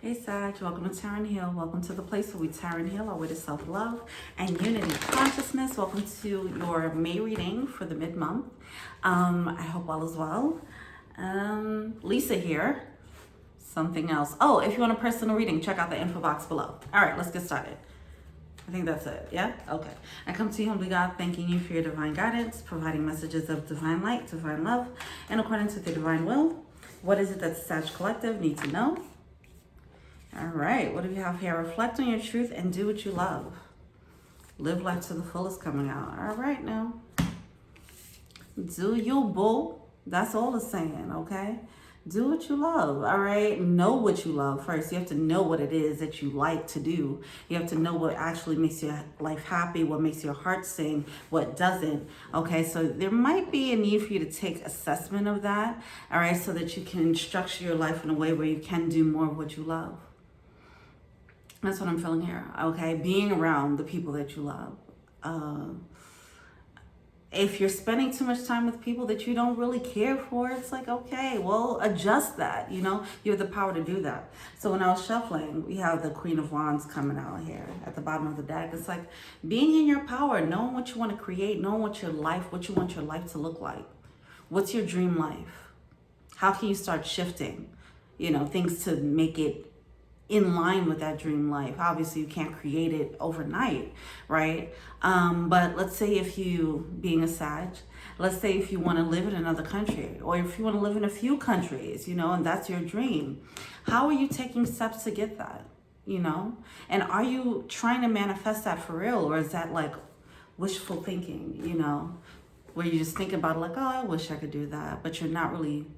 Hey Sag, welcome to Tarot and Heal. Welcome to the place where we tarot and heal our way to self-love and unity consciousness. Welcome to your May reading for the mid-month. I hope all is well. Lisa here. Something else. Oh, if you want a personal reading, check out the info box below. All right, let's get started. I think that's it. Yeah? Okay. I come to you, humbly God, thanking you for your divine guidance, providing messages of divine light, divine love, in accordance with your divine will. What is it that the Sag Collective need to know? All right, what do we have here? Reflect on your truth and do what you love. Live life to the fullest coming out. All right, now. Do you, boo. That's all it's saying, okay? Do what you love, all right? Know what you love first. You have to know what it is that you like to do. You have to know what actually makes your life happy, what makes your heart sing, what doesn't, okay? So there might be a need for you to take assessment of that, all right, so that you can structure your life in a way where you can do more of what you love. That's what I'm feeling here, okay? Being around the people that you love. If you're spending too much time with people that you don't really care for, it's like, okay, well, adjust that, you know? You have the power to do that. So when I was shuffling, we have the Queen of Wands coming out here at the bottom of the deck. It's like being in your power, knowing what you want to create, knowing what you want your life to look like. What's your dream life? How can you start shifting, you know, things to make it in line with that dream life? Obviously you can't create it overnight, right? But let's say if you, being a Sag, let's say if you want to live in another country, or if you want to live in a few countries, you know, and that's your dream, how are you taking steps to get that, you know? And are you trying to manifest that for real, or is that like wishful thinking, you know, where you just think about it like, oh, I wish I could do that, but you're not really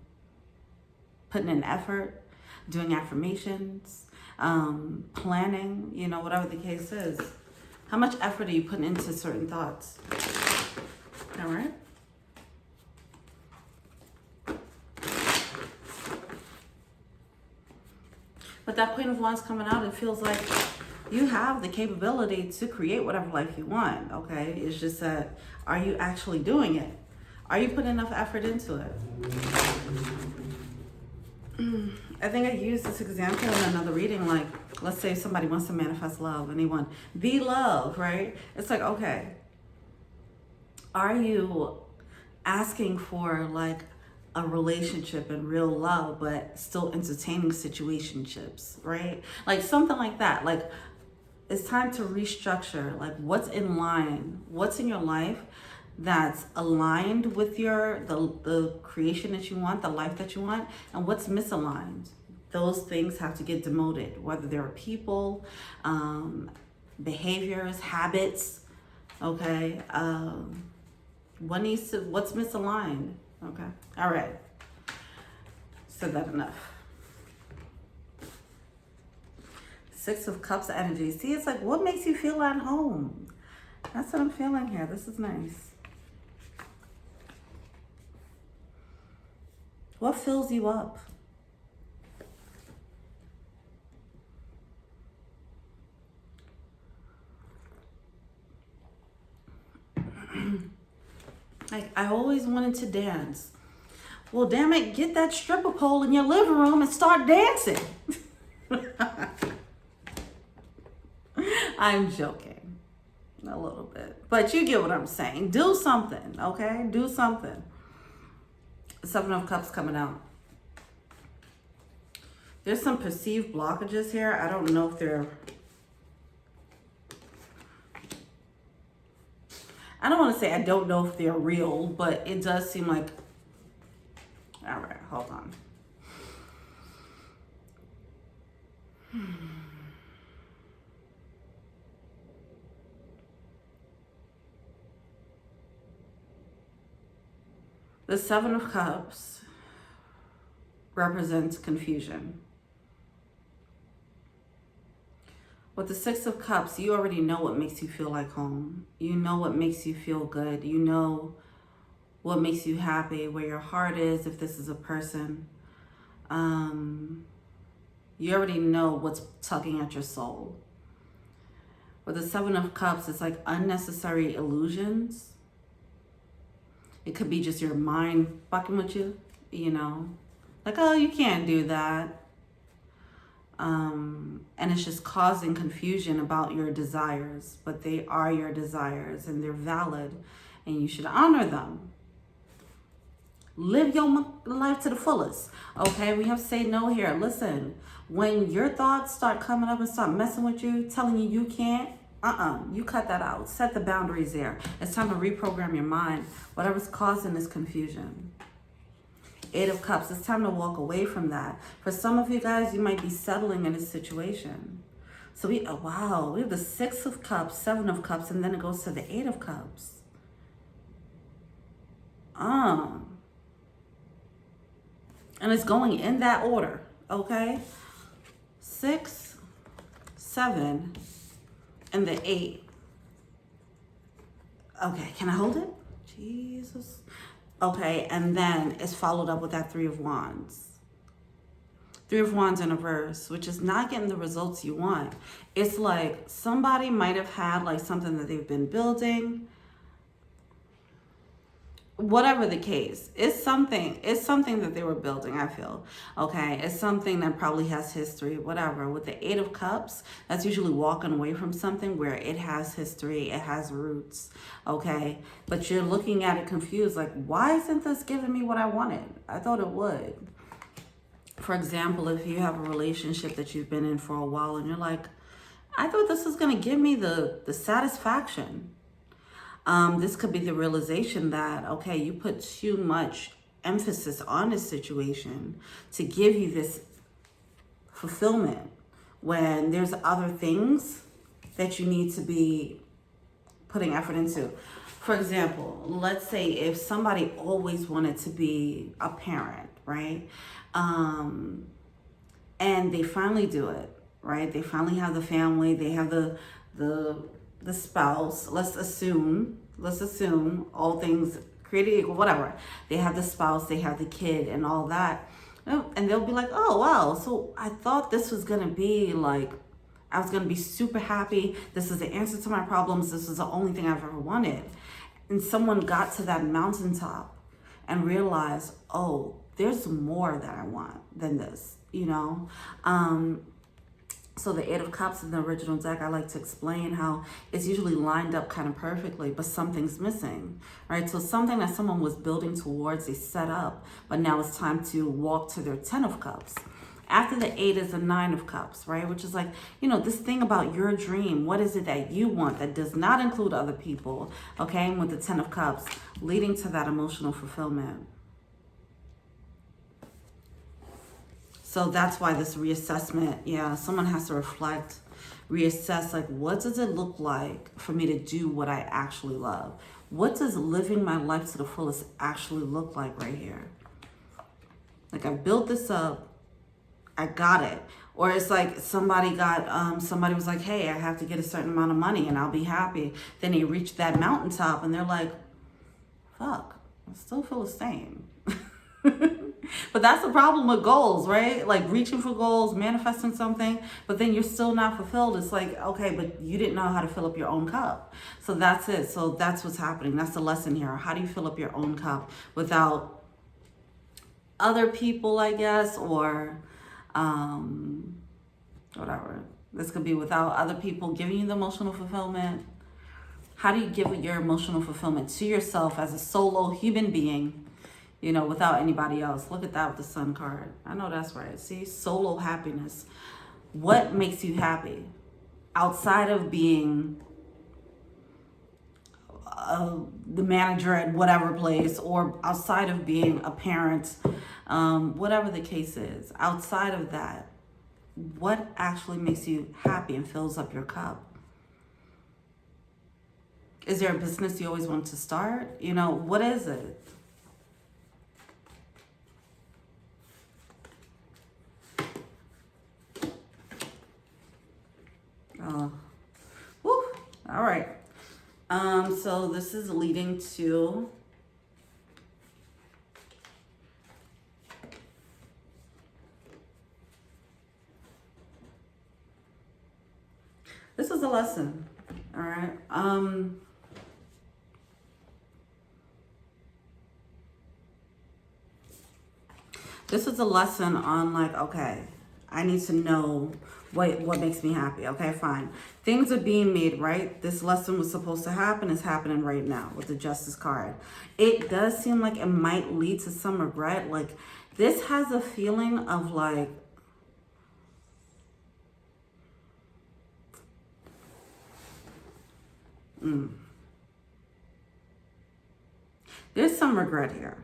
putting in effort, doing affirmations, planning, you know, whatever the case is. How much effort are you putting into certain thoughts? All right. But that Queen of Wands coming out, it feels like you have the capability to create whatever life you want, okay? It's just that, are you actually doing it? Are you putting enough effort into it? I think I used this example in another reading, like, let's say somebody wants to manifest love and they want be love, right? It's like, okay, are you asking for like a relationship and real love, but still entertaining situationships, right? Like something like that. Like it's time to restructure, like what's in line, what's in your life that's aligned with the creation that you want, the life that you want, and what's misaligned. Those things have to get demoted, whether they're people, behaviors, habits, okay? What's misaligned, okay? All right, said that enough. Six of Cups energy. See, it's like, what makes you feel at home? That's what I'm feeling here. This is nice. What fills you up? Like, I always wanted to dance. Well, damn it, get that stripper pole in your living room and start dancing. I'm joking a little bit, but you get what I'm saying. Do something, okay? Do something. Seven of Cups coming out. There's some perceived blockages here. I don't know if they're... I don't want to say I don't know if they're real, but it does seem like... All right, hold on. The Seven of Cups represents confusion. With the Six of Cups, you already know what makes you feel like home. You know what makes you feel good. You know what makes you happy, where your heart is, if this is a person. You already know what's tugging at your soul. With the Seven of Cups, it's like unnecessary illusions. It could be just your mind fucking with you, you know. Like, oh, you can't do that. And it's just causing confusion about your desires, but they are your desires and they're valid and you should honor them. Live your life to the fullest. Okay, we have to say no here. Listen, when your thoughts start coming up and start messing with you, telling you you can't, you cut that out. Set the boundaries there. It's time to reprogram your mind. Whatever's causing this confusion. Eight of Cups, it's time to walk away from that. For some of you guys, you might be settling in a situation. So we have the Six of Cups, Seven of Cups, and then it goes to the Eight of Cups. And it's going in that order, okay? 6, 7, and the 8. Okay, can I hold it? Jesus. Okay, and then it's followed up with that Three of Wands. Three of Wands in reverse, which is not getting the results you want. It's like somebody might have had like something that they've been building. Whatever the case, it's something that they were building, I feel. Okay, it's something that probably has history, whatever. With the Eight of Cups, that's usually walking away from something where it has history, it has roots, okay? But you're looking at it confused, like, why isn't this giving me what I wanted? I thought it would. For example, if you have a relationship that you've been in for a while and you're like, I thought this was gonna give me the satisfaction. This could be the realization that, okay, you put too much emphasis on this situation to give you this fulfillment when there's other things that you need to be putting effort into. For example, let's say if somebody always wanted to be a parent, right? And they finally do it, right? They finally have the family, they have the spouse. Let's assume all things created equal, whatever. They have the spouse, they have the kid and all that. And they'll be like, oh, wow, so I thought this was going to be like, I was going to be super happy. This is the answer to my problems. This is the only thing I've ever wanted. And someone got to that mountaintop and realized, oh, there's more that I want than this, you know? So the Eight of Cups in the original deck, I like to explain how it's usually lined up kind of perfectly, but something's missing, right? So something that someone was building towards, they set up, but now it's time to walk to their 10 of Cups. After the 8 is the 9 of Cups, right? Which is like, you know, this thing about your dream. What is it that you want that does not include other people, okay? And with the 10 of Cups, leading to that emotional fulfillment. So that's why this reassessment, yeah, someone has to reflect, reassess, like, what does it look like for me to do what I actually love? What does living my life to the fullest actually look like right here? Like, I built this up, I got it. Or it's like somebody was like, hey, I have to get a certain amount of money and I'll be happy. Then they reach that mountaintop and they're like, fuck, I still feel the same. But that's the problem with goals, right? Like reaching for goals, manifesting something, but then you're still not fulfilled. It's like, okay, but you didn't know how to fill up your own cup. So that's it. So that's what's happening. That's the lesson here. How do you fill up your own cup without other people, I guess, or whatever. This could be without other people giving you the emotional fulfillment. How do you give your emotional fulfillment to yourself as a solo human being? You know, without anybody else. Look at that with the Sun card. I know that's right. See, solo happiness. What makes you happy? Outside of being the manager at whatever place, or outside of being a parent, whatever the case is. Outside of that, what actually makes you happy and fills up your cup? Is there a business you always want to start? You know, what is it? All right. So this is leading to this is a lesson. All right. This is a lesson on like, okay, I need to know what makes me happy. Okay, fine. Things are being made right. This lesson was supposed to happen. It's happening right now with the Justice card. It does seem like it might lead to some regret. Like, this has a feeling of like, there's some regret here.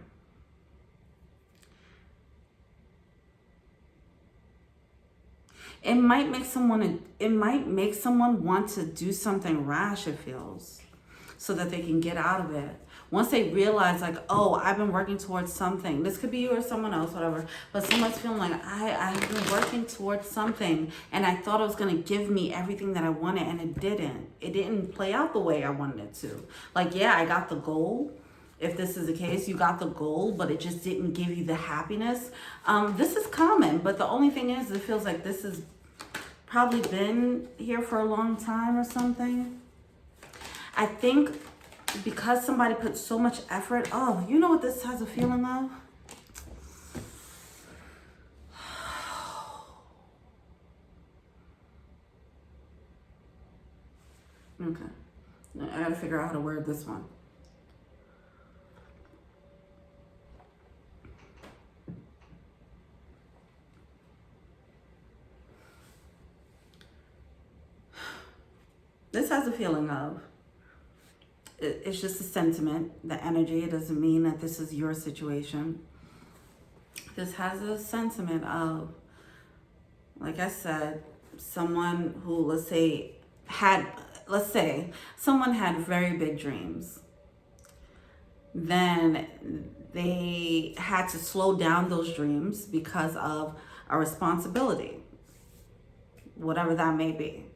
It might make someone want to do something rash, it feels, so that they can get out of it. Once they realize, like, oh, I've been working towards something. This could be you or someone else, whatever. But someone's feeling like, I've been working towards something, and I thought it was going to give me everything that I wanted, and it didn't. It didn't play out the way I wanted it to. Like, yeah, I got the goal. If this is the case, you got the goal, but it just didn't give you the happiness. This is common, but the only thing is, it feels like this has probably been here for a long time or something. I think because somebody put so much effort. Oh, you know what this has a feeling of? Okay. I gotta figure out how to word this one. This has a feeling of, it's just a sentiment, the energy. It doesn't mean that this is your situation. This has a sentiment of, like I said, someone who, let's say someone had very big dreams. Then they had to slow down those dreams because of a responsibility, whatever that may be.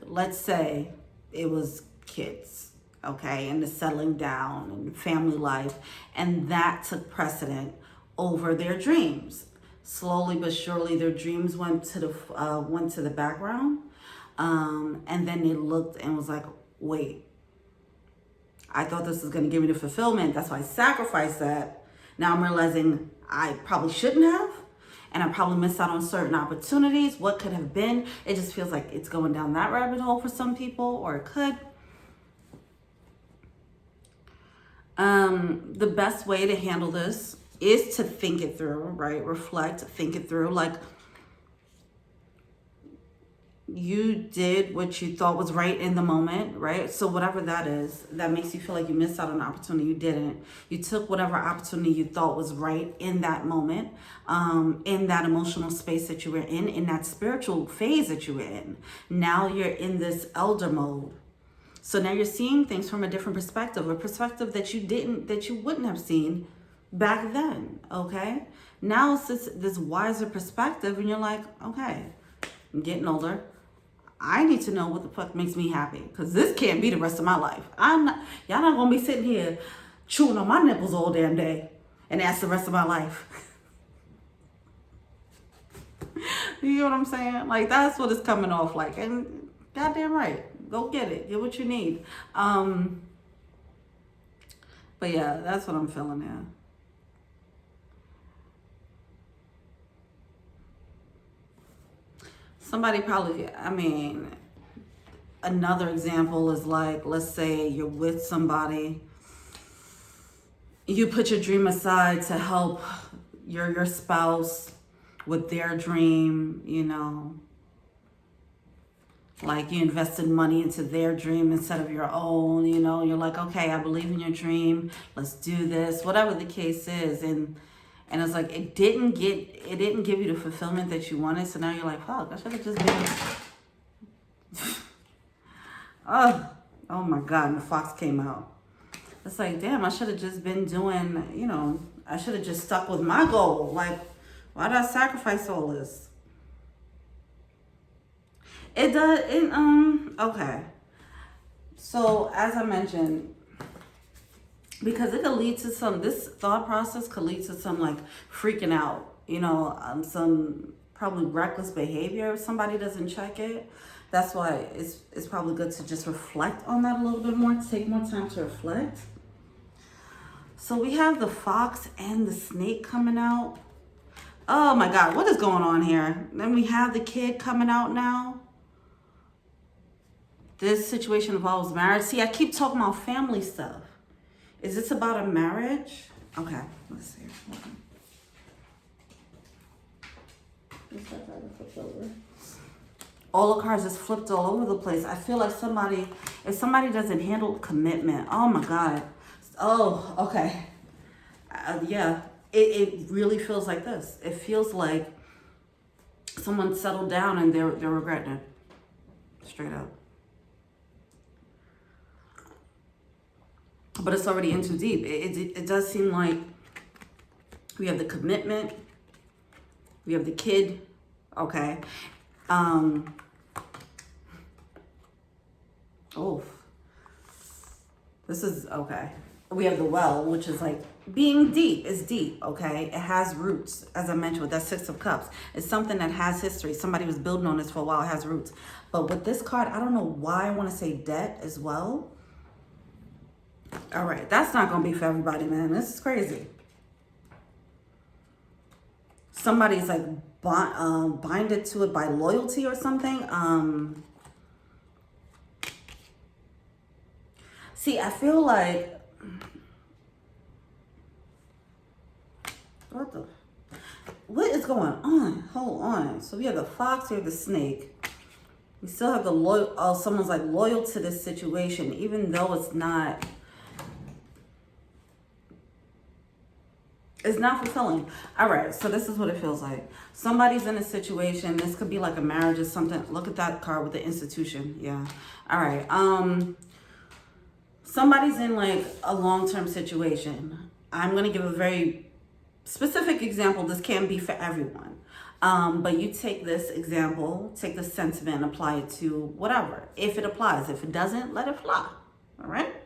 Let's say it was kids, okay, and the settling down and family life, and that took precedent over their dreams. Slowly but surely, their dreams went to the background, and then they looked and was like, wait, I thought this was going to give me the fulfillment. That's why I sacrificed that. Now I'm realizing I probably shouldn't have. And I probably missed out on certain opportunities. What could have been? It just feels like it's going down that rabbit hole for some people, or it could. The best way to handle this is to think it through, right? Reflect, think it through. Like, you did what you thought was right in the moment, right? So whatever that is, that makes you feel like you missed out on an opportunity, you didn't. You took whatever opportunity you thought was right in that moment, in that emotional space that you were in that spiritual phase that you were in. Now you're in this elder mode. So now you're seeing things from a different perspective, a perspective that you wouldn't have seen back then, okay? Now it's this wiser perspective, and you're like, okay, I'm getting older. I need to know what the fuck makes me happy, because this can't be the rest of my life. Y'all not gonna be sitting here chewing on my nipples all damn day, and that's the rest of my life. You know what I'm saying? Like, that's what it's coming off like, and goddamn right, go get it, get what you need. But yeah, that's what I'm feeling now. Somebody probably, another example is like, let's say you're with somebody, you put your dream aside to help your spouse with their dream, you know, like you invested money into their dream instead of your own, you know, you're like, okay, I believe in your dream, let's do this, whatever the case is. And it's like, it didn't give you the fulfillment that you wanted. So now you're like, fuck, I should have just been, oh my God, and the fox came out. It's like, damn, I should have just been doing, you know, I should have just stuck with my goal. Like, why did I sacrifice all this? It does, okay. So as I mentioned, because it could lead to this thought process could lead to some like freaking out, you know, some probably reckless behavior if somebody doesn't check it. That's why it's probably good to just reflect on that a little bit more, take more time to reflect. So we have the fox and the snake coming out. Oh my God, what is going on here? Then we have the kid coming out now. This situation involves marriage. See, I keep talking about family stuff. Is this about a marriage? Okay, let's see. All the cards just flipped all over the place. I feel like if somebody doesn't handle commitment, oh my God. Oh, okay. Yeah, it really feels like this. It feels like someone settled down and they're regretting it. Straight up. But it's already in too deep. It does seem like we have the commitment. We have the kid. Okay. Oh. This is, okay. We have the well, which is like being deep. It's deep, okay? It has roots, as I mentioned with that Six of Cups. It's something that has history. Somebody was building on this for a while. It has roots. But with this card, I don't know why I want to say debt as well. All right, that's not going to be for everybody, man. This is crazy. Somebody's like binded to it by loyalty or something. See, I feel like... What is going on? Hold on. So we have the fox, we have the snake. We still have the loyal... Oh, someone's like loyal to this situation, even though it's not... It's not fulfilling. All right, so this is what it feels like. Somebody's in a situation. This could be like a marriage or something. Look at that card with the institution. Yeah. All right. Somebody's in like a long-term situation. I'm going to give a very specific example. This can be for everyone. But you take this example, take the sentiment, and apply it to whatever. If it applies. If it doesn't, let it fly. All right?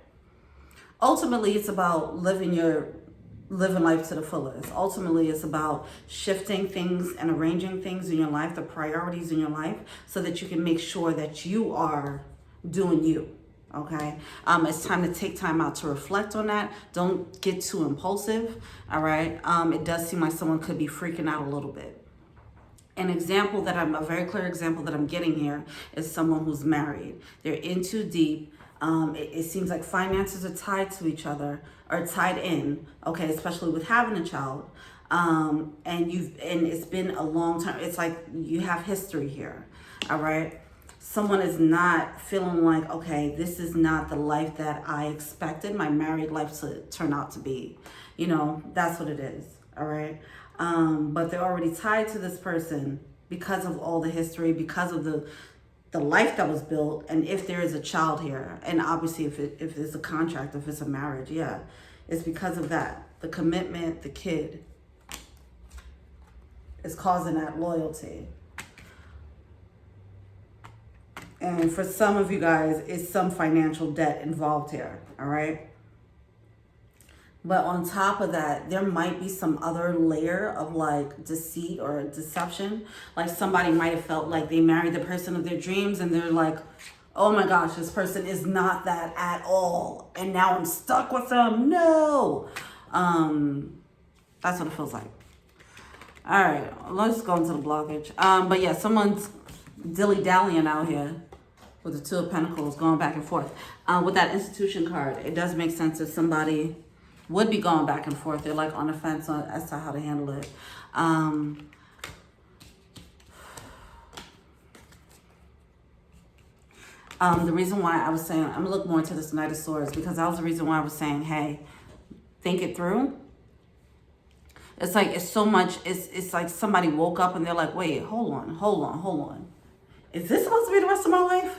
Ultimately, it's about living life to the fullest. Ultimately, it's about shifting things and arranging things in your life, the priorities in your life, so that you can make sure that you are doing you. Okay? It's time to take time out to reflect on that. Don't get too impulsive. All right? It does seem like someone could be freaking out a little bit. A very clear example that I'm getting here is someone who's married. They're in too deep. It seems like finances are tied to each other, or tied in, okay, especially with having a child. And it's been a long time. It's like you have history here, all right? Someone is not feeling like, okay, this is not the life that I expected my married life to turn out to be. You know, that's what it is, all right? But they're already tied to this person because of all the history, because of the life that was built, and if there is a child here, and obviously if it's a contract, if it's a marriage, yeah, it's because of that. The commitment, the kid is causing that loyalty. And for some of you guys, it's some financial debt involved here, all right? But on top of that, there might be some other layer of like deceit or deception. Like somebody might have felt like they married the person of their dreams and they're like, oh my gosh, this person is not that at all. And now I'm stuck with them. No. That's what it feels like. All right, let's go into the blockage. But yeah, someone's dilly-dallying out here with the Two of Pentacles going back and forth. With that institution card, it does make sense if somebody would be going back and forth. They're like on the fence as to how to handle it. The reason why I was saying, I'm going to look more into this Knight of Swords, because that was the reason why I was saying, hey, think it through. It's like, it's so much, it's like somebody woke up and they're like, wait, hold on. Is this supposed to be the rest of my life?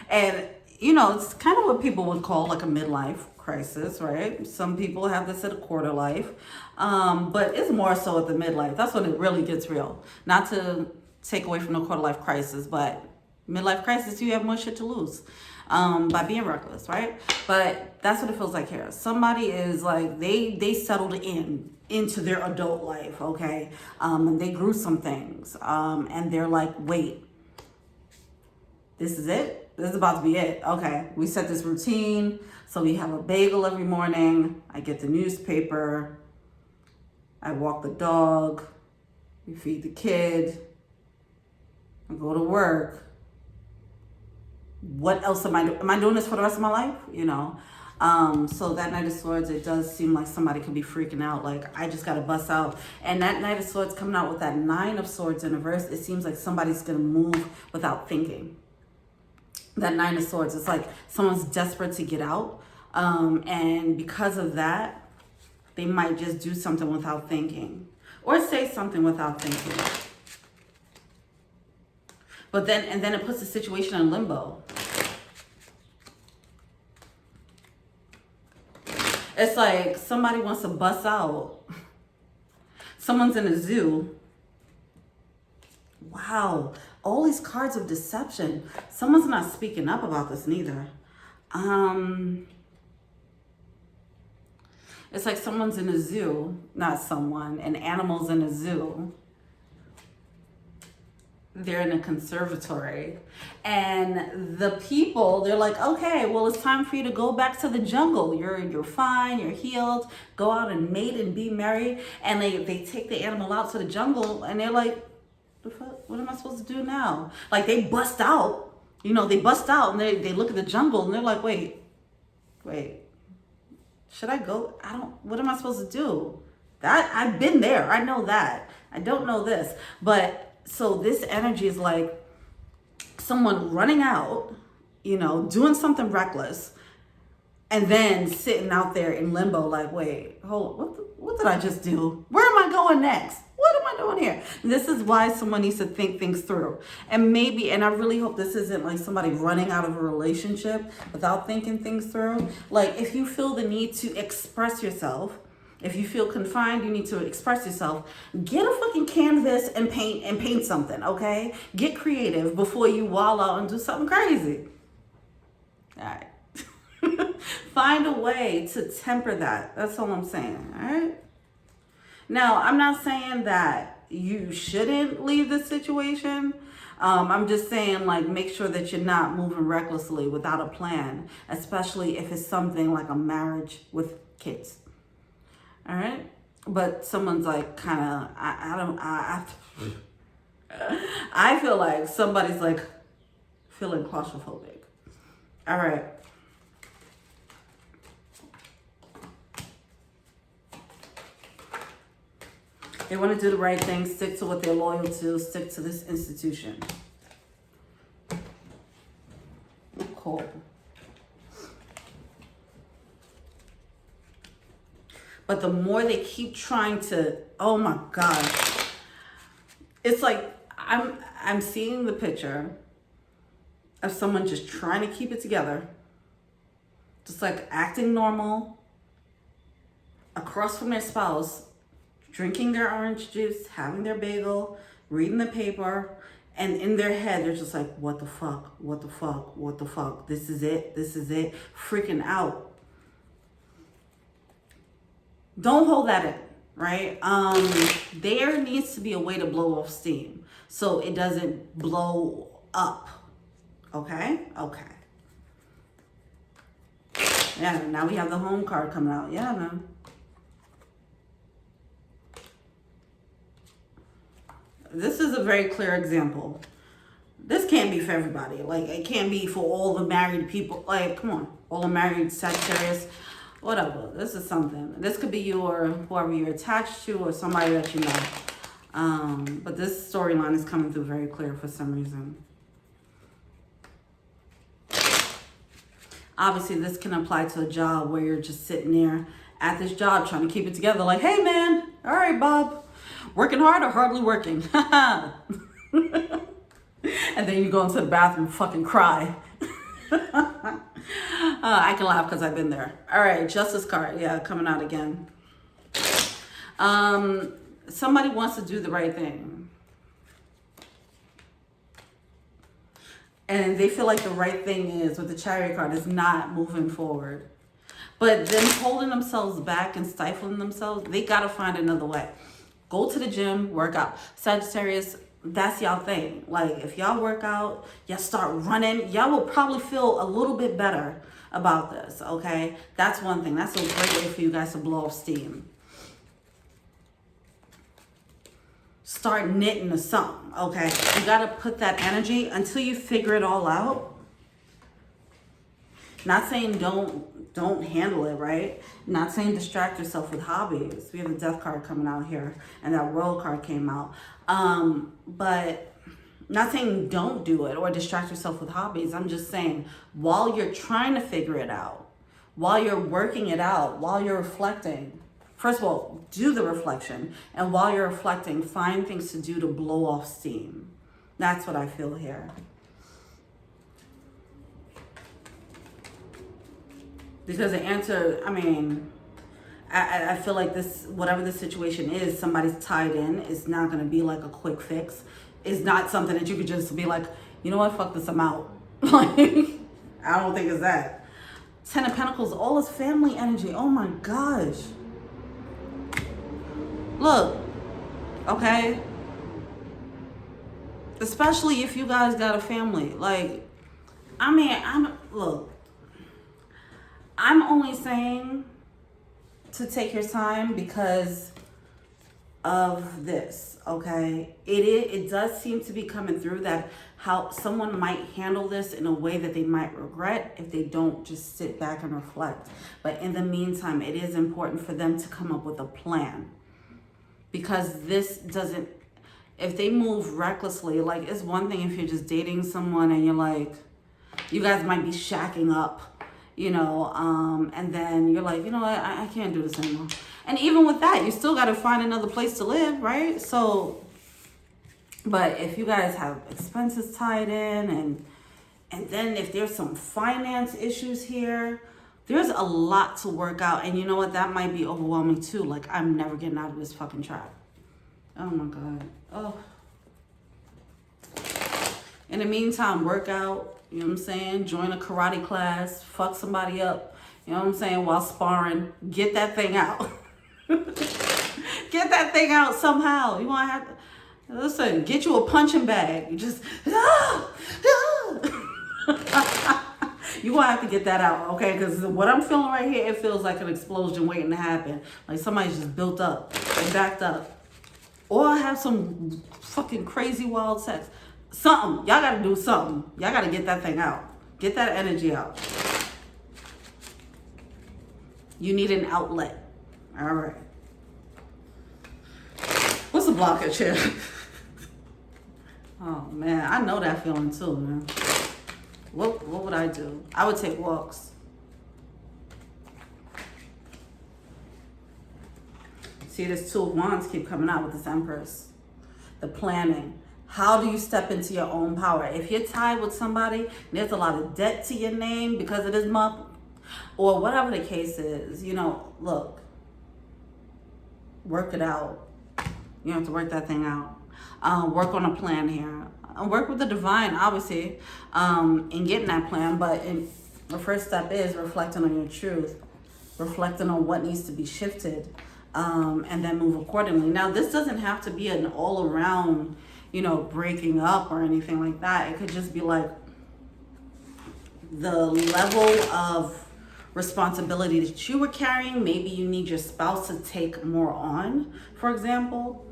And, you know, it's kind of what people would call like a midlife crisis, right? Some people have this at a quarter life, but it's more so at the midlife. That's when it really gets real. Not to take away from the quarter life crisis, but midlife crisis, you have more shit to lose by being reckless, right? But that's what it feels like here. Somebody is like, they settled into their adult life, okay? And they grew some things, and they're like, wait, this is it? This is about to be it. Okay, we set this routine. So we have a bagel every morning. I get the newspaper. I walk the dog. you feed the kid, I go to work. What else am I doing? Am I doing this for the rest of my life? You know? So that Knight of Swords, it does seem like somebody could be freaking out. Like, I just got to bust out. And that Knight of Swords coming out with that Nine of Swords in reverse, it seems like somebody's going to move without thinking. That Nine of Swords, it's like someone's desperate to get out. And because of that, they might just do something without thinking. Or say something without thinking. But then, and then it puts the situation in limbo. It's like somebody wants to bust out. Someone's in a zoo. Wow. All these cards of deception. Someone's not speaking up about this neither. It's like someone's in a zoo. Not someone. An animal's in a zoo. They're in a conservatory, and the people, they're like, okay, well, it's time for you to go back to the jungle. You're fine, you're healed, go out and mate and be merry. And they take the animal out to the jungle, and they're like, the fuck, what am I supposed to do now? Like, they bust out, you know, they bust out, and they look at the jungle, and they're like, wait, should I go? What am I supposed to do? I've been there, I know that. I don't know this, but so this energy is like someone running out, you know, doing something reckless, and then sitting out there in limbo like, wait, hold on, what did I just do? Where am I going next? What am I doing here? This is why someone needs to think things through. And maybe, and I really hope this isn't like somebody running out of a relationship without thinking things through. Like, if you feel the need to express yourself, if you feel confined, you need to express yourself. Get a fucking canvas and paint something, okay? Get creative before you wall out and do something crazy. All right. Find a way to temper that. That's all I'm saying, all right? Now, I'm not saying that you shouldn't leave the situation. I'm just saying, like, make sure that you're not moving recklessly without a plan, especially if it's something like a marriage with kids. All right, but someone's like kind of, I feel like somebody's like feeling claustrophobic. All right. They want to do the right thing, stick to what they're loyal to, stick to this institution. Cool. But the more they keep trying to, oh my God. It's like, I'm seeing the picture of someone just trying to keep it together. Just like acting normal. Across from their spouse. Drinking their orange juice, having their bagel, reading the paper. And in their head, they're just like, what the fuck? What the fuck? What the fuck? This is it. This is it. Freaking out. Don't hold that in, right? There needs to be a way to blow off steam so it doesn't blow up. Okay? Okay. Yeah, now we have the home card coming out. Yeah, man. This is a very clear example. This can't be for everybody. Like, it can't be for all the married people. Like, come on. All the married Sagittarius. Whatever, this is something. This could be you or whoever you're attached to or somebody that you know. But this storyline is coming through very clear for some reason. Obviously, this can apply to a job where you're just sitting there at this job trying to keep it together. Like, hey, man, all right, Bob. Working hard or hardly working? And then you go into the bathroom and fucking cry. I can laugh because I've been there. All right, Justice card. Yeah, coming out again. Somebody wants to do the right thing. And they feel like the right thing is, with the Chariot card, is not moving forward. But them holding themselves back and stifling themselves, they got to find another way. Go to the gym, work out. Sagittarius, that's y'all thing. Like, if y'all work out, y'all start running, y'all will probably feel a little bit better about this, okay? That's one thing. That's a great way for you guys to blow off steam. start knitting or something, okay? You got to put that energy until you figure it all out. Not saying don't handle it, right? Not saying distract yourself with hobbies. We have a death card coming out here, and that world card came out. But not saying don't do it or distract yourself with hobbies. I'm just saying while you're trying to figure it out, while you're working it out, while you're reflecting, first of all, do the reflection. And while you're reflecting, find things to do to blow off steam. That's what I feel here. Because the answer, I mean, I feel like this, whatever the situation is, somebody's tied in. It's not going to be like a quick fix. It's not something that you could just be like, you know what, fuck this, I'm out. Like, I don't think it's that. 10 of Pentacles, all this family energy. Oh my gosh. Look, okay? Especially if you guys got a family. Like, I mean, look. I'm only saying to take your time because of this, okay? It does seem to be coming through that how someone might handle this in a way that they might regret if they don't just sit back and reflect. But in the meantime, it is important for them to come up with a plan. Because this doesn't, if they move recklessly, like it's one thing if you're just dating someone and you're like, you guys might be shacking up, you know, and then you're like, you know what, I can't do this anymore. And even with that, you still got to find another place to live, right? So, but if you guys have expenses tied in and then if there's some finance issues here, there's a lot to work out. And you know what, that might be overwhelming too. Like, I'm never getting out of this fucking trap. Oh my God. Oh. In the meantime, work out. You know what I'm saying? Join a karate class. Fuck somebody up. You know what I'm saying? While sparring. Get that thing out. Get that thing out somehow. You want to have to... Listen, get you a punching bag. You just... You want to have to get that out, okay? Because what I'm feeling right here, it feels like an explosion waiting to happen. Like somebody's just built up and backed up. Or have some fucking crazy wild sex. Something. Y'all got to do something. Y'all got to get that thing out. Get that energy out. You need an outlet. All right. What's the blockage here? Oh, man. I know that feeling too, man. What would I do? I would take walks. See, this 2 of Wands keep coming out with this Empress. The planning. How do you step into your own power? If you're tied with somebody, there's a lot of debt to your name because of this month, or whatever the case is, you know, look, work it out. You have to work that thing out. Work on a plan here. Work with the divine, obviously, in getting that plan. But the first step is reflecting on your truth, reflecting on what needs to be shifted, and then move accordingly. Now, this doesn't have to be an all-around, you know, breaking up or anything like that. It could just be like the level of responsibility that you were carrying. Maybe you need your spouse to take more on, for example.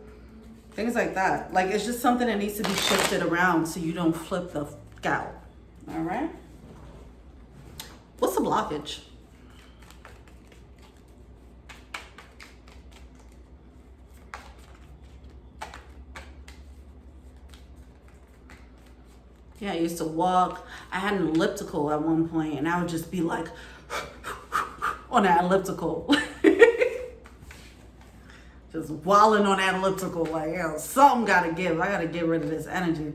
Things like that. Like, it's just something that needs to be shifted around so you don't flip the fuck out. All right? What's the blockage? Yeah, I used to walk. I had an elliptical at one point, and I would just be like on that elliptical. Just walling on that elliptical, like, yo, something gotta give. I gotta get rid of this energy.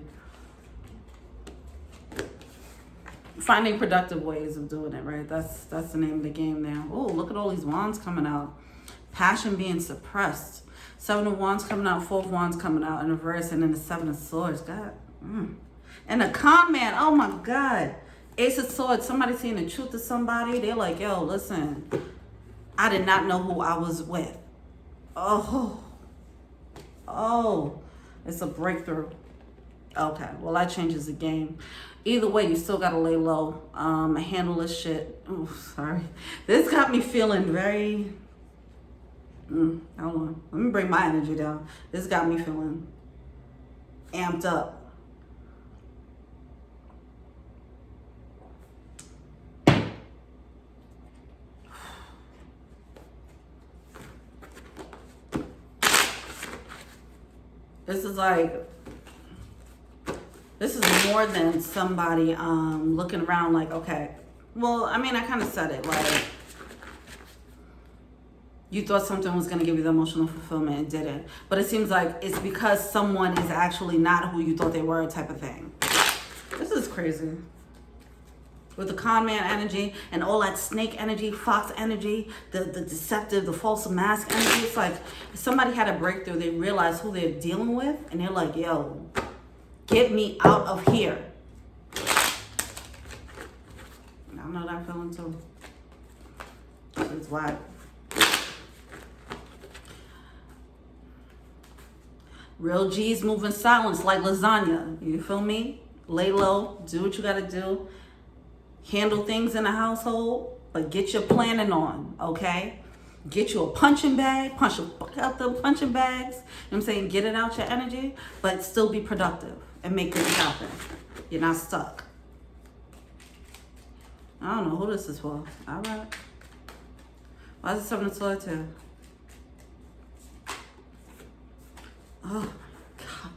Finding productive ways of doing it, right? That's the name of the game there. Oh, look at all these wands coming out. Passion being suppressed. 7 of Wands coming out, 4 of Wands coming out in reverse, and then the 7 of Swords. God. And the con man, oh my God. Ace of Swords, somebody seeing the truth to somebody. They're like, yo, listen, I did not know who I was with. Oh, it's a breakthrough. Okay, well, that changes the game. Either way, you still gotta lay low. Handle this shit. Oh, sorry. This got me feeling very, hold on. Let me bring my energy down. This got me feeling amped up. This is like, this is more than somebody looking around like, okay, well, I mean, I kind of said it, like, you thought something was going to give you the emotional fulfillment and didn't. But it seems like it's because someone is actually not who you thought they were, type of thing. This is crazy. With the con man energy and all that snake energy, fox energy, the deceptive, the false mask energy. It's like if somebody had a breakthrough, they realize who they're dealing with, and they're like, yo, get me out of here. I know that feeling too. It's why. Real G's move in silence like lasagna. You feel me? Lay low, do what you gotta do. Handle things in the household, but get your planning on, okay? Get you a punching bag, punch the fuck out the punching bags. You know what I'm saying? Get it out your energy, but still be productive and make things happen. You're not stuck. I don't know who this is for. All right. Why is it Seven of Swords here? Oh my God.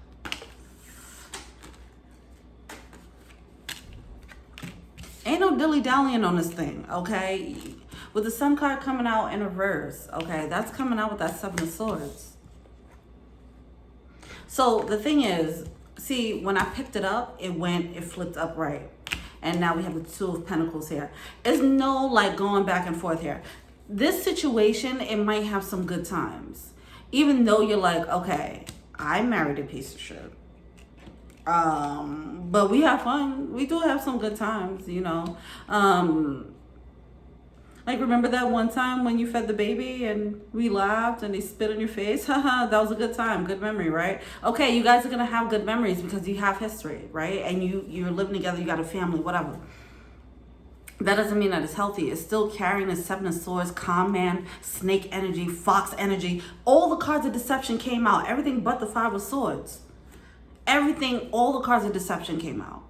Ain't no dilly-dallying on this thing, okay? With the Sun card coming out in reverse, okay? That's coming out with that Seven of Swords. So the thing is, see, when I picked it up, it flipped upright. And now we have the Two of Pentacles here. There's no like going back and forth here. This situation, it might have some good times. Even though you're like, okay, I married a piece of shit. But we have fun. We do have some good times, you know. Like, remember that one time when you fed the baby and we laughed and they spit on your face? Haha, that was a good time. Good memory, right? Okay, you guys are going to have good memories because you have history, right? And you're living together, you got a family, whatever. That doesn't mean that it's healthy. It's still carrying the Seven of Swords, Calm Man, Snake energy, Fox energy. All the cards of deception came out. Everything but the Five of Swords. Everything, all the cards of deception came out.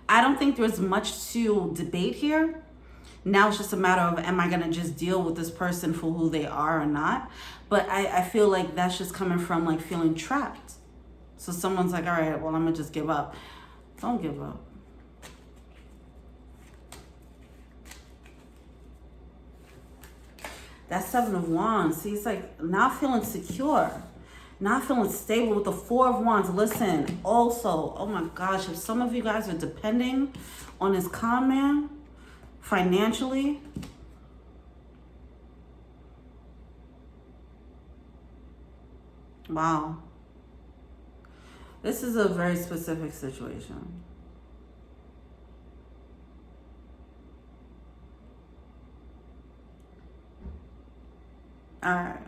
I don't think there's much to debate here. Now it's just a matter of, am I going to just deal with this person for who they are or not? But I feel like that's just coming from like feeling trapped. So someone's like, all right, well, I'm going to just give up. Don't give up. That Seven of Wands, see, it's like not feeling secure. Not feeling stable with the Four of Wands. Listen, also, oh my gosh, if some of you guys are depending on this con man financially, wow. This is a very specific situation. All right.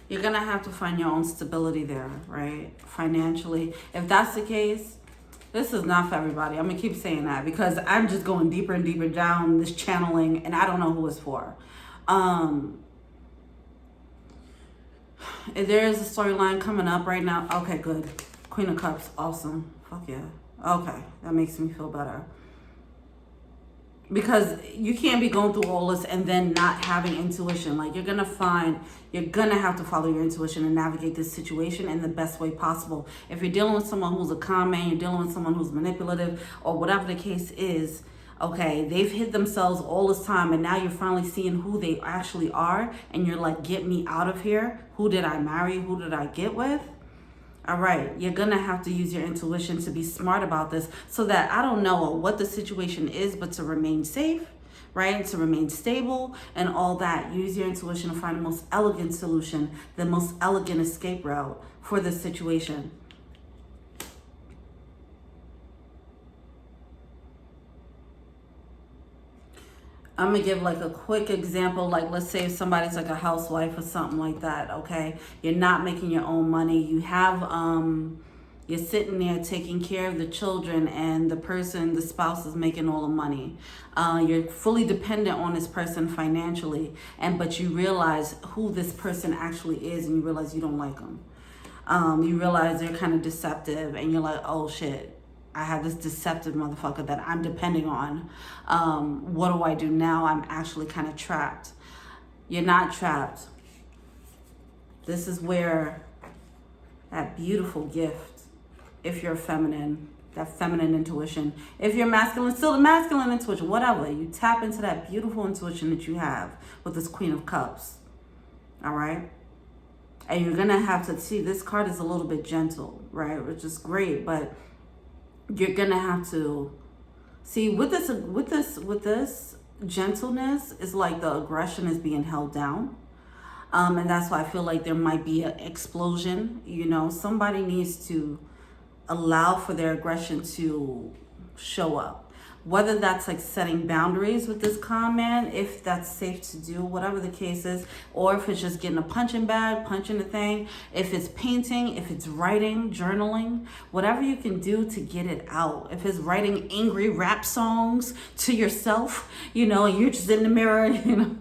You're going to have to find your own stability there, right? Financially. If that's the case, this is not for everybody. I'm going to keep saying that because I'm just going deeper and deeper down this channeling and I don't know who it's for. There is a storyline coming up right now. Okay, good. Queen of Cups. Awesome. Fuck yeah. Okay. That makes me feel better. Because you can't be going through all this and then not having intuition. Like, you're going to have to follow your intuition and navigate this situation in the best way possible. If you're dealing with someone who's a con man, you're dealing with someone who's manipulative, or whatever the case is, okay, they've hid themselves all this time and now you're finally seeing who they actually are and you're like, get me out of here. Who did I marry? Who did I get with? All right, you're going to have to use your intuition to be smart about this so that I don't know what the situation is, but to remain safe, right? To remain stable and all that. Use your intuition to find the most elegant solution, the most elegant escape route for this situation. I'm going to give like a quick example. Like, let's say if somebody's like a housewife or something like that, okay? You're not making your own money. You have You're sitting there taking care of the children, and the spouse is making all the money. You're fully dependent on this person financially, but you realize who this person actually is, and you realize you don't like them. You realize they're kind of deceptive, and you're like, oh shit, I have this deceptive motherfucker that I'm depending on. What do I do now? I'm actually kind of trapped. You're not trapped. This is where that beautiful gift, if you're feminine, that feminine intuition. If you're masculine, still the masculine intuition, whatever. You tap into that beautiful intuition that you have with this Queen of Cups. All right? And you're going to have to see, this card is a little bit gentle, right? Which is great, but you're going to have to see with this gentleness, is like the aggression is being held down. And that's why I feel like there might be an explosion. You know, somebody needs to allow for their aggression to show up. Whether that's like setting boundaries with this conman, if that's safe to do, whatever the case is, or if it's just getting a punching bag, punching the thing, if it's painting, if it's writing, journaling, whatever you can do to get it out. If it's writing angry rap songs to yourself, you know, and you're just in the mirror, you know,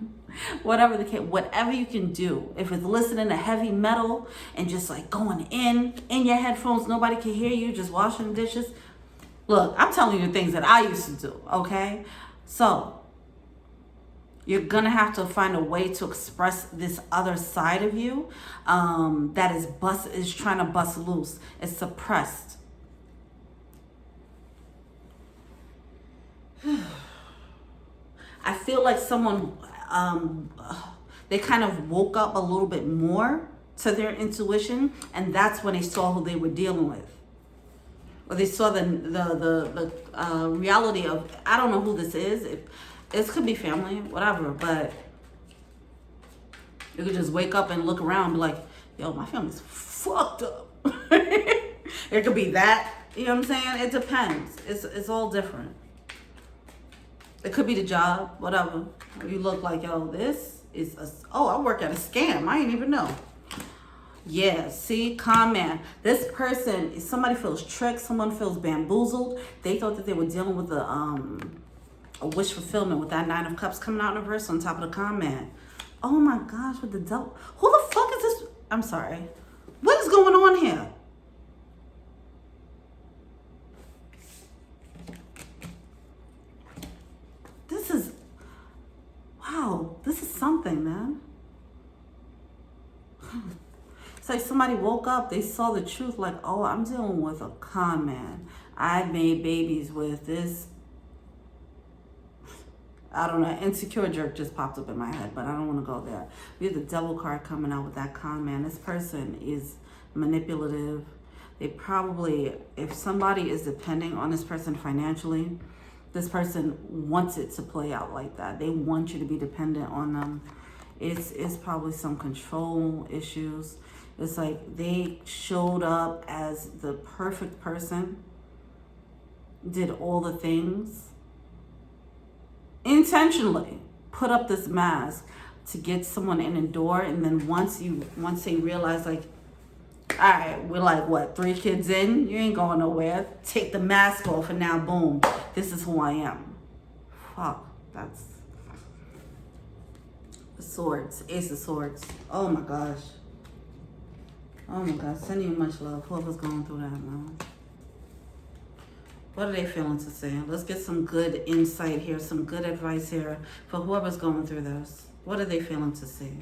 whatever the case, whatever you can do. If it's listening to heavy metal and just like going in your headphones, nobody can hear you, just washing the dishes. Look, I'm telling you things that I used to do, okay? So you're gonna have to find a way to express this other side of you that is trying to bust loose. It's suppressed. I feel like someone, they kind of woke up a little bit more to their intuition, and that's when they saw who they were dealing with. Or they saw the reality of, I don't know who this is. It could be family, whatever, but you could just wake up and look around and be like, yo, my family's fucked up. It could be that, you know what I'm saying? It depends. It's all different. It could be the job, whatever. You look like, yo, this is I work at a scam. I didn't even know. Yeah, see, conman. This person, somebody feels tricked, someone feels bamboozled. They thought that they were dealing with a wish fulfillment with that Nine of Cups coming out in reverse on top of the conman. Oh my gosh, with the devil. Who the fuck is this? I'm sorry. What is going on here? Wow, this is something, man. It's like somebody woke up, they saw the truth, like, oh, I'm dealing with a con man. I made babies with this, I don't know, insecure jerk just popped up in my head, but I don't want to go there. We have the devil card coming out with that con man. This person is manipulative. They probably, if somebody is depending on this person financially, this person wants it to play out like that. They want you to be dependent on them. It's probably some control issues. It's like they showed up as the perfect person, did all the things, intentionally put up this mask to get someone in the door, and then once they realize, like, all right, we're like, what, 3 kids in? You ain't going nowhere. Take the mask off, and now, boom, this is who I am. Fuck, that's the swords, Ace of Swords. Oh my gosh. Oh my God, sending you much love. Whoever's going through that now. What are they feeling to say? Let's get some good insight here, some good advice here for whoever's going through this. What are they feeling to see?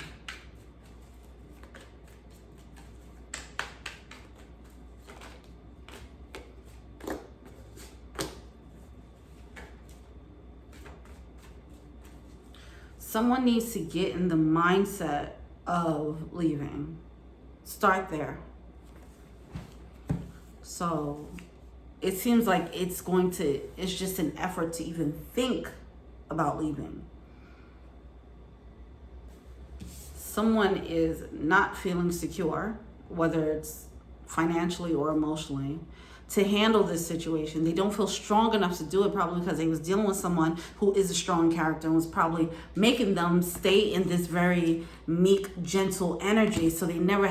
Someone needs to get in the mindset of leaving. Start there. So it seems like it's just an effort to even think about leaving. Someone is not feeling secure, whether it's financially or emotionally, to handle this situation. They don't feel strong enough to do it, probably because they was dealing with someone who is a strong character and was probably making them stay in this very meek, gentle energy. So they never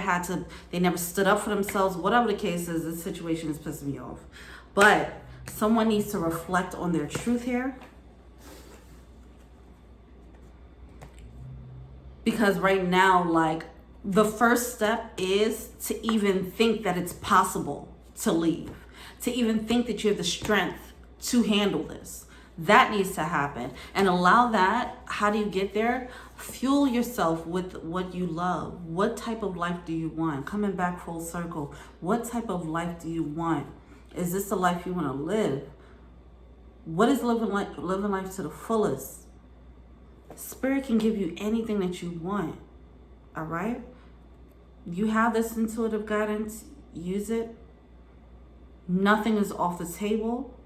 stood up for themselves. Whatever the case is, this situation is pissing me off. But someone needs to reflect on their truth here. Because right now, like, the first step is to even think that it's possible to leave. To even think that you have the strength to handle this. That needs to happen. And allow that. How do you get there? Fuel yourself with what you love. What type of life do you want? Coming back full circle. What type of life do you want? Is this the life you want to live? What is living life to the fullest? Spirit can give you anything that you want. All right? You have this intuitive guidance. Use it. Nothing is off the table.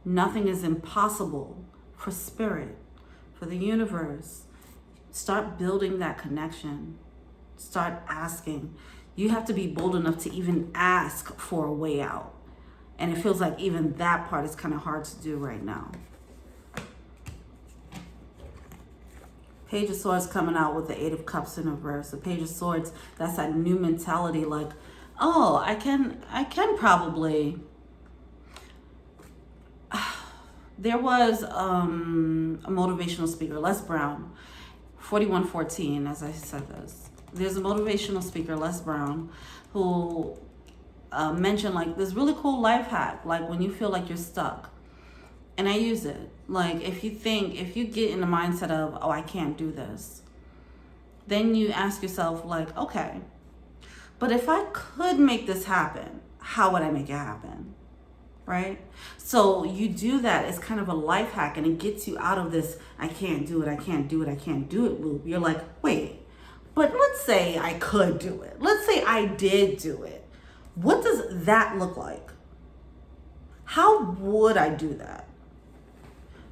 Nothing is impossible for spirit, for the universe. Start building that connection. Start asking. You have to be bold enough to even ask for a way out. And it feels like even that part is kind of hard to do right now. Page of Swords coming out with the Eight of Cups in reverse. The Page of Swords, that's that new mentality, like, oh, I can probably. There was a motivational speaker, Les Brown, 4114, as I said this. There's a motivational speaker, Les Brown, who mentioned like this really cool life hack, like when you feel like you're stuck. And I use it. Like if you get in the mindset of, oh, I can't do this, then you ask yourself like, okay, but if I could make this happen, how would I make it happen? Right? So you do that as kind of a life hack, and it gets you out of this, I can't do it, I can't do it, I can't do it loop. You're like, wait, but let's say I could do it. Let's say I did do it. What does that look like? How would I do that?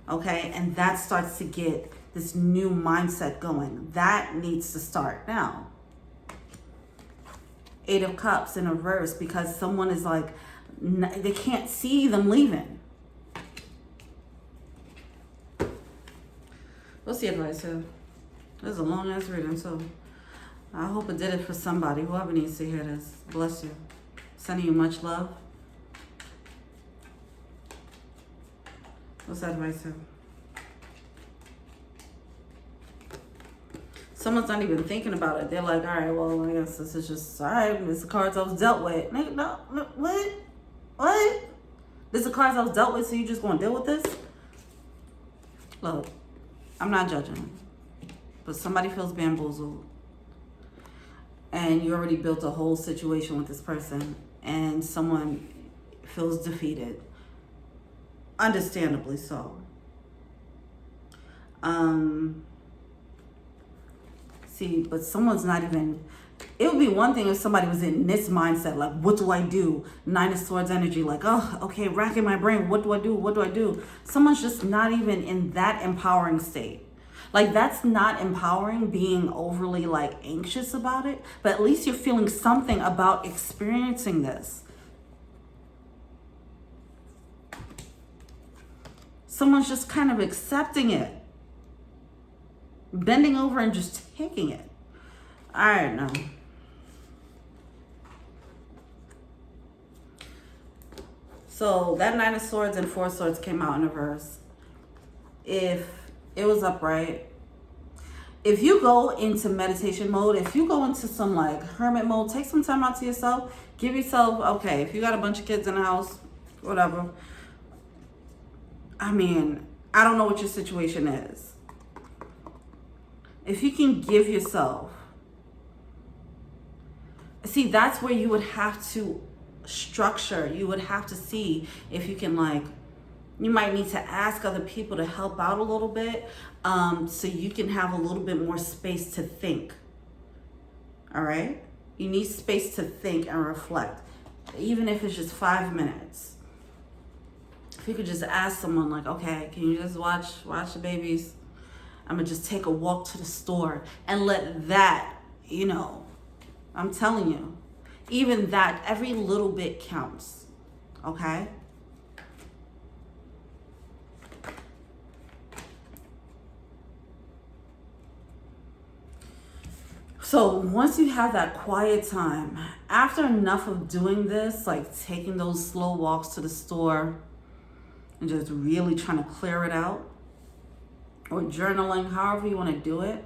Okay, and that starts to get this new mindset going. That needs to start now. Eight of Cups in reverse, because someone is like, they can't see them leaving. What's the advice here? This is a long ass reading, so I hope it did it for somebody. Whoever needs to hear this. Bless you. Sending you much love. What's that advice here? Someone's not even thinking about it. They're like, all right, well, I guess this is just, all right, this is the cards I was dealt with. Nigga, no, what? What? This is the cards I was dealt with, so you just gonna deal with this? Look, I'm not judging, but somebody feels bamboozled. And you already built a whole situation with this person, and someone feels defeated. Understandably so. See, but someone's not even, it would be one thing if somebody was in this mindset, like, what do I do? Nine of Swords energy, like, oh, okay, racking my brain, what do I do? What do I do? Someone's just not even in that empowering state. Like, that's not empowering, being overly, like, anxious about it, but at least you're feeling something about experiencing this. Someone's just kind of accepting it. Bending over and just taking it. I don't know. So that Nine of Swords and Four of Swords came out in reverse. If it was upright, if you go into meditation mode, if you go into some like hermit mode, take some time out to yourself. Give yourself, okay, if you got a bunch of kids in the house, whatever. I mean, I don't know what your situation is. If you can give yourself, see, that's where you would have to structure. You would have to see if you can, like, you might need to ask other people to help out a little bit, so you can have a little bit more space to think. All right? You need space to think and reflect, even if it's just 5 minutes. If you could just ask someone, like, okay, can you just watch the babies? I'm gonna just take a walk to the store and let that, you know, I'm telling you, even that, every little bit counts. okay? So once you have that quiet time, after enough of doing this, like taking those slow walks to the store and just really trying to clear it out, or journaling, however you want to do it.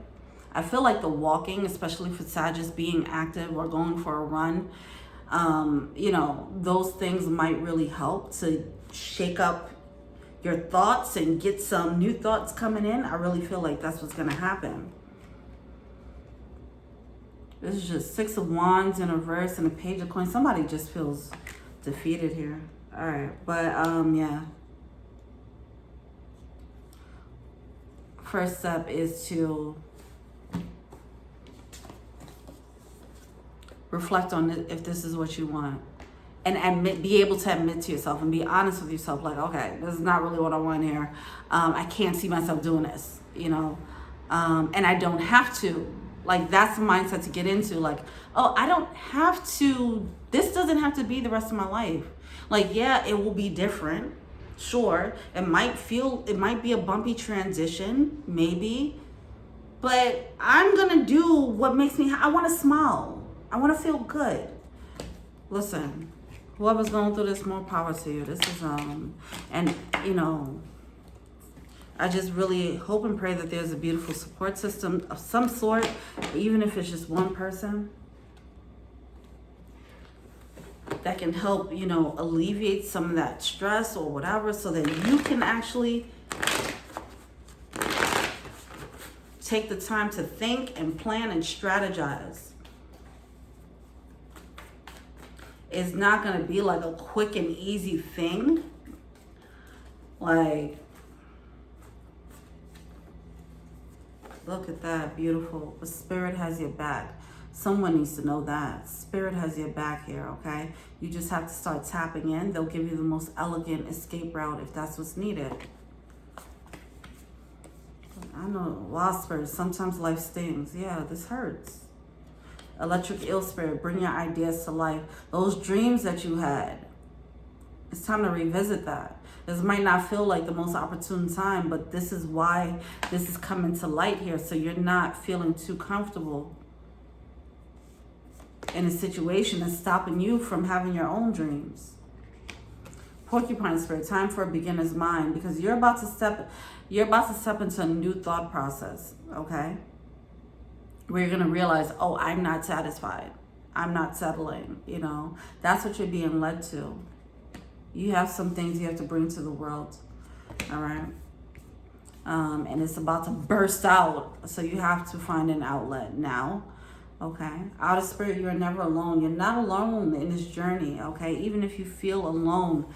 I feel like the walking, especially for Sagittarius, being active or going for a run, you know, those things might really help to shake up your thoughts and get some new thoughts coming in. I really feel like that's what's going to happen. This is just Six of Wands in reverse and a Page of Coins. Somebody just feels defeated here. All right, but yeah. First step is to reflect on it, if this is what you want, and be able to admit to yourself and be honest with yourself, like, okay, this is not really what I want here. I can't see myself doing this, you know, and I don't have to. Like, that's the mindset to get into. Like, oh, I don't have to, this doesn't have to be the rest of my life. Like, yeah, it will be different. Sure, it might be a bumpy transition, maybe. But I'm going to do what makes me, I want to smile. I want to feel good. Listen, whoever's going through this, more power to you. This is, and, you know, I just really hope and pray that there's a beautiful support system of some sort, even if it's just one person that can help, you know, alleviate some of that stress or whatever, so that you can actually take the time to think and plan and strategize. It's not going to be like a quick and easy thing. Like, look at that, beautiful. The Spirit has your back. Someone needs to know that. Spirit has your back here, okay? You just have to start tapping in. They'll give you the most elegant escape route if that's what's needed. I know, Waspers, sometimes life stings. Yeah, this hurts. Electric Eel Spirit, bring your ideas to life. Those dreams that you had, it's time to revisit that. This might not feel like the most opportune time, but this is why this is coming to light here, so you're not feeling too comfortable in a situation that's stopping you from having your own dreams. Porcupine Spirit, time for a beginner's mind, because you're about to step into a new thought process, okay? Where you're gonna realize, oh, I'm not satisfied. I'm not settling, you know? That's what you're being led to. You have some things you have to bring to the world, all right? And it's about to burst out, so you have to find an outlet now, okay? Outer Spirit, you're never alone. You're not alone in this journey, okay? Even if you feel alone,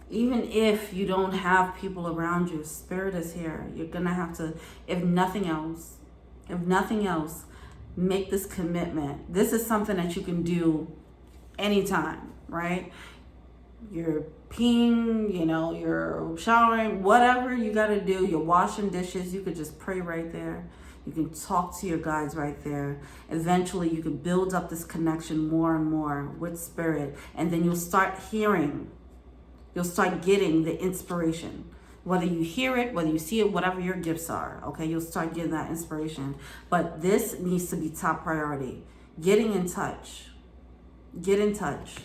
even if you don't have people around you, Spirit is here. You're gonna have to, if nothing else, make this commitment. This is something that you can do anytime, right? You're peeing, you know, you're showering, whatever you got to do, you're washing dishes, you could just pray right there. You can talk to your guides right there. Eventually, you can build up this connection more and more with Spirit, and then you'll start hearing, you'll start getting the inspiration. Whether you hear it, whether you see it, whatever your gifts are, okay, you'll start getting that inspiration. But this needs to be top priority. Getting in touch. Get in touch.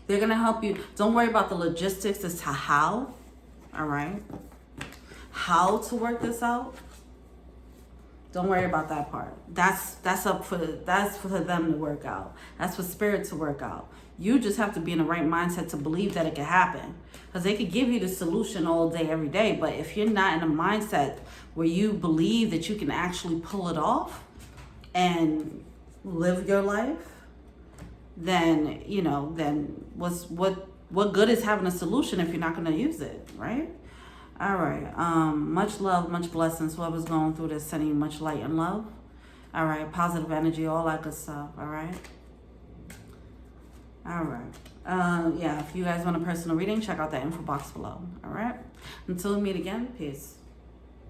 They're going to help you. Don't worry about the logistics as to how, all right? How to work this out. Don't worry about that part. That's for them to work out. That's for Spirit to work out. You just have to be in the right mindset to believe that it can happen. Because they could give you the solution all day, every day. But if you're not in a mindset where you believe that you can actually pull it off and live your life, then, you know, then what good is having a solution if you're not going to use it, right? All right. Much love, much blessings. Whoever's going through this, sending you much light and love. All right. Positive energy, all that good stuff. All right. All right. Yeah, if you guys want a personal reading, check out that info box below. All right. Until we meet again, peace.